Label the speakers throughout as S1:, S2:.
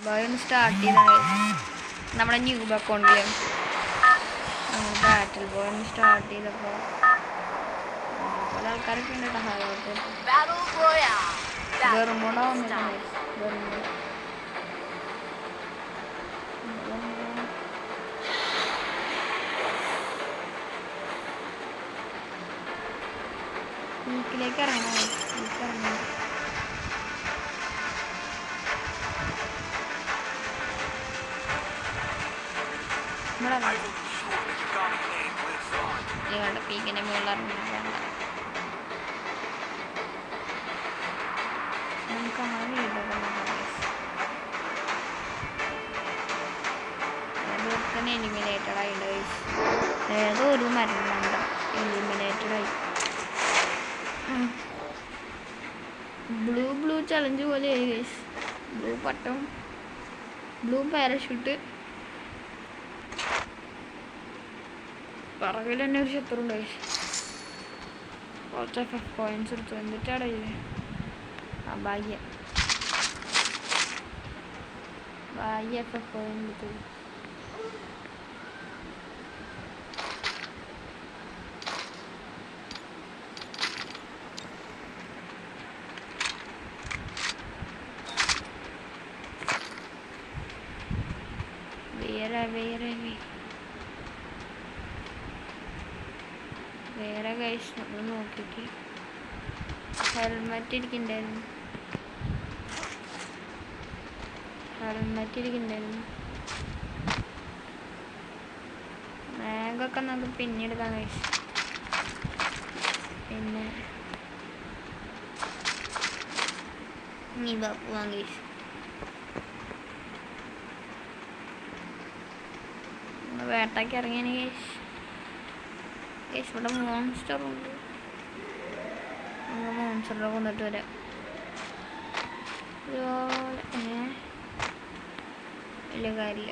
S1: Boy ഒന്ന് start ചെയ്താണ് നമ്മുടെ ന്യൂബ് അക്കൗണ്ടിൽ നമ്മൾ ബാറ്റിൽ ബോയ് ഒന്ന് സ്റ്റാർട്ട് ചെയ്തപ്പോൾ പല ആൾക്കാരൊക്കെ ഉണ്ട് കേട്ടോ. ഹാലോട്ട് വെറുമോടാ വന്നിട്ടുണ്ട്. വെറുമോട് വീക്കിലേക്ക് ഇറങ്ങണം. വീക്ക് ഇറങ്ങണം. ഇവിടെ വേണ്ട പീക്കിൻ്റെ മുകളിൽ ഇറങ്ങണം. വേണ്ട നമുക്ക് അങ്ങനെ വീടൊക്കെ തന്നെ എലിമിനേറ്റഡ് ആയിട്ട് ഏതോ ഒരു മരണണ്ട എലിമിനേറ്റഡ് ആയി. ബ്ലൂ ചലഞ്ച് പോലെ ബ്ലൂ പട്ടം, ബ്ലൂ പാരഷൂട്ട്, പറകിൽ തന്നെ ഒരു ശത്രുണ്ട്. കുറച്ച് FF കോയിൻസ് എടുത്തു. എന്നിട്ടാണ് ആ ഭാഗ്യ FF കോയിൻ എടുത്തു. വേറെ ഗൈസ് നമ്മൾ നോക്കിയിട്ട് ഹെൽമെറ്റ് ഇരിക്കണ്ടായിരുന്നു. ബാഗൊക്കെ നമുക്ക് പിന്നീട് എടുക്കാം ഗൈസ്. പിന്നെ നീ പോവാം ഗൈസ്. വേട്ടയ്ക്ക് ഇറങ്ങിയാണ് ഗൈസ്. ഇവിടെ മോൺസ്റ്റർ ഉണ്ട്. നമുക്ക് മോൺസ്റ്ററിനെ കൊന്നിട്ട് വരാം. വലിയ കാര്യമില്ല.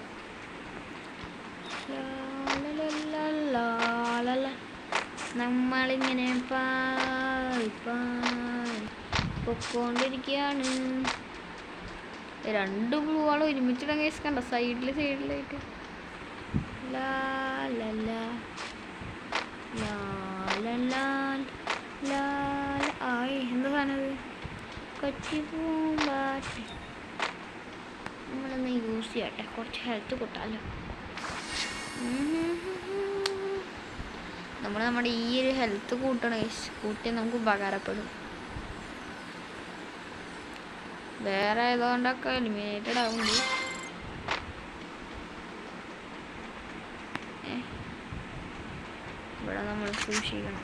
S1: നമ്മളിങ്ങനെ പൊക്കോണ്ടിരിക്കുകയാണ്. 2 ബ്ലൂ ആൾ ഒരുമിച്ചിടാൻ കേസ് കണ്ട സൈഡിലായിട്ട്. എന്താ സാധനത്? കൊച്ചി പൂമ്പാറ്റ്. നമ്മളൊന്ന് യൂസ് ചെയ്യട്ടെ. കുറച്ച് ഹെൽത്ത് കൂട്ടാലോ. നമ്മുടെ ഈ ഒരു ഹെൽത്ത് കൂട്ടണം. കൂട്ടി നമുക്ക് ഉപകാരപ്പെടും. വേറെ ഏതുകൊണ്ടൊക്കെ എലിമിനേറ്റഡ് ആവുന്നുണ്ട്. ഇവിടെ നമ്മൾ സൂക്ഷിക്കണം.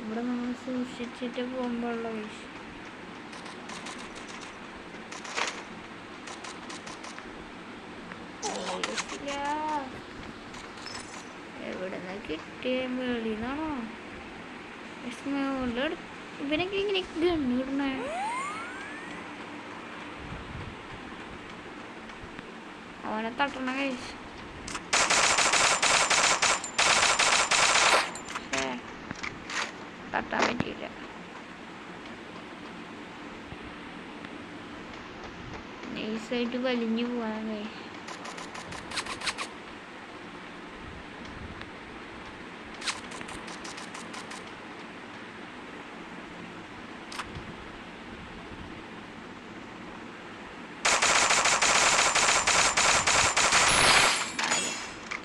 S1: ഇവിടെ നമ്മൾ സൂക്ഷിച്ചിട്ട് പോകുമ്പോഴുള്ള വിഷയം. എവിടെ നിന്ന് കിട്ടിയ വെളിന്നാണോ? ഇവനൊക്കെ ഇങ്ങനെ ഗണ്ണിടണേ. അവനെ തട്ടണ കഴിച്ചു. തട്ടാൻ പറ്റിയില്ല. നൈസായിട്ട് വലിഞ്ഞു പോകാൻ കഴിയും.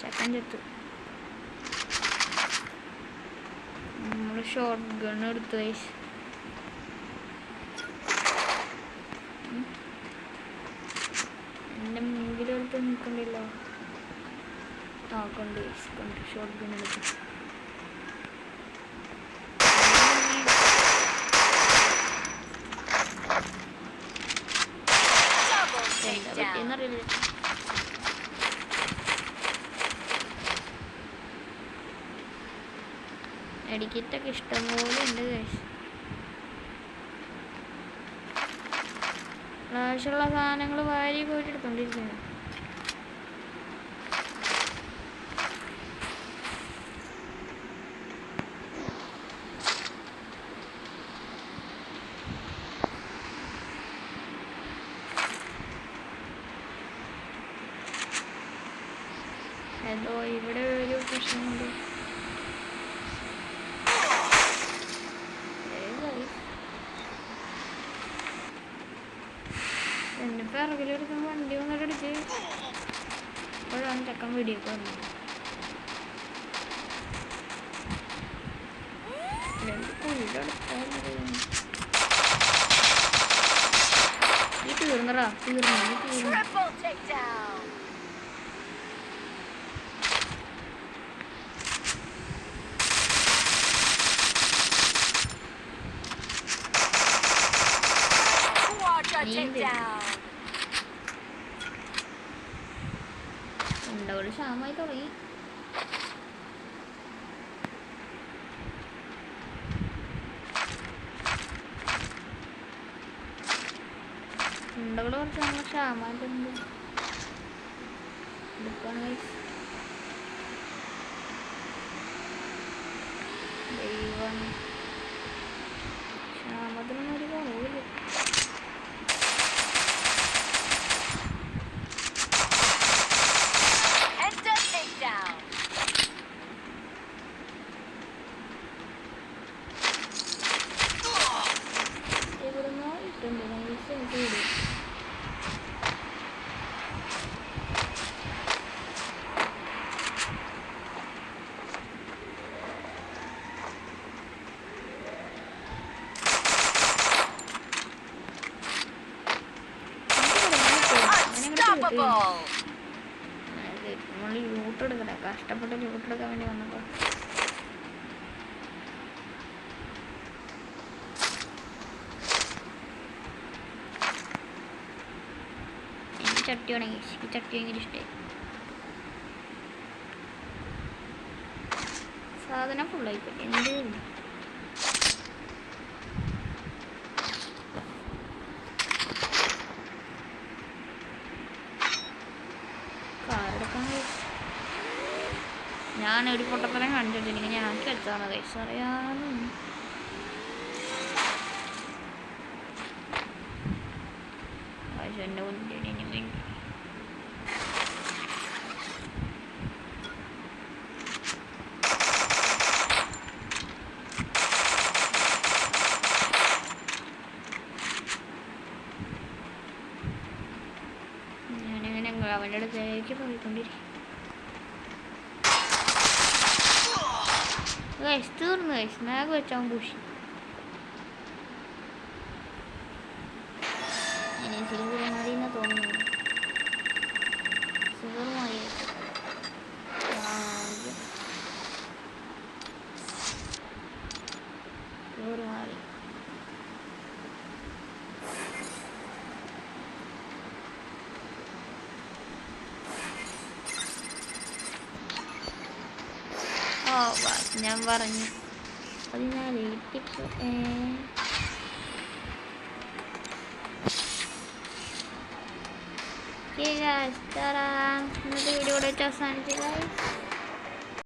S1: ചക്കൻ ചെത്തു. ഷോർട്ട് ഗൺ എടുത്തു. എൻ്റെ മുമ്പിലെടുത്ത് നിൽക്കണ്ടല്ലോ. കൊണ്ട് ഷോർട്ട് ഗൺ എടുത്തു. എന്താ പറ്റിയെന്നറിയില്ല. എഡിക്കിറ്റൊക്കെ ഇഷ്ടംപോലെ ഉണ്ട് ഗൈസ്. ആവശ്യമുള്ള സാധനങ്ങൾ വാരി പോയിട്ട് എടുത്തോണ്ടിരിക്കുന്നു. എന്തോ ഇവിടെ ഒരു പ്രശ്നമുണ്ട്. എൻ്റെ പിറകിലെടുക്കുന്ന വണ്ടി വന്നിട്ട് അടിച്ച് ഇപ്പോഴാണ് ചെക്കൻ വെടിയൊക്കെ വന്നത്. രണ്ട് കുഴിയിലെടുത്താൽ ഈ തീർന്നടാ, തീർന്നു. ഉണ്ടകൾ ക്ഷാമമായി തുടങ്ങി. ഉണ്ടകൾ കുറച്ച് നമ്മൾ ക്ഷാമായിട്ടുണ്ട്. എടുക്കാണ് ദൈവം, ക്ഷാമത്തിനൊന്നും ഒരു കുറവില്ല. നമ്മൾ ലൂട്ടെടുക്കണേ, കഷ്ടപ്പെട്ട് ലൂട്ടെടുക്കാൻ വേണ്ടി വന്നപ്പോൾ എനിക്ക് ചട്ടി വേണമെങ്കിൽ ഈ ചട്ടി ഭയങ്കര ഇഷ്ടമായി. സാധനം ഫുള്ളായിപ്പോയി. എന്ത് ഞാൻ ഒരു പൊട്ടത്തരം കണ്ടിട്ടില്ലെങ്കിൽ ഞാൻ എടുത്താണ് കൈസ് അറിയാനും. എൻ്റെ മുന്നിന് വേണ്ടി ഞാനിങ്ങനെ അവൻ്റെ അടുത്തേക്ക് പോയിക്കൊണ്ടിരിക്കും. ഗൈസ് തീർന്നു ഗൈസ്, മാഗ് വെച്ചാൽ പൂശി. ഇനി സിൽവർ മതിയെന്ന് തോന്നുന്നു. സിൽവർ മതി. സിൽവർ മതി. ഞാൻ പറഞ്ഞു 14 ടിപ്പ്. ഇന്നത്തെ വീഡിയോ ഇവിടെ വെച്ച് അവസാനിച്ചു.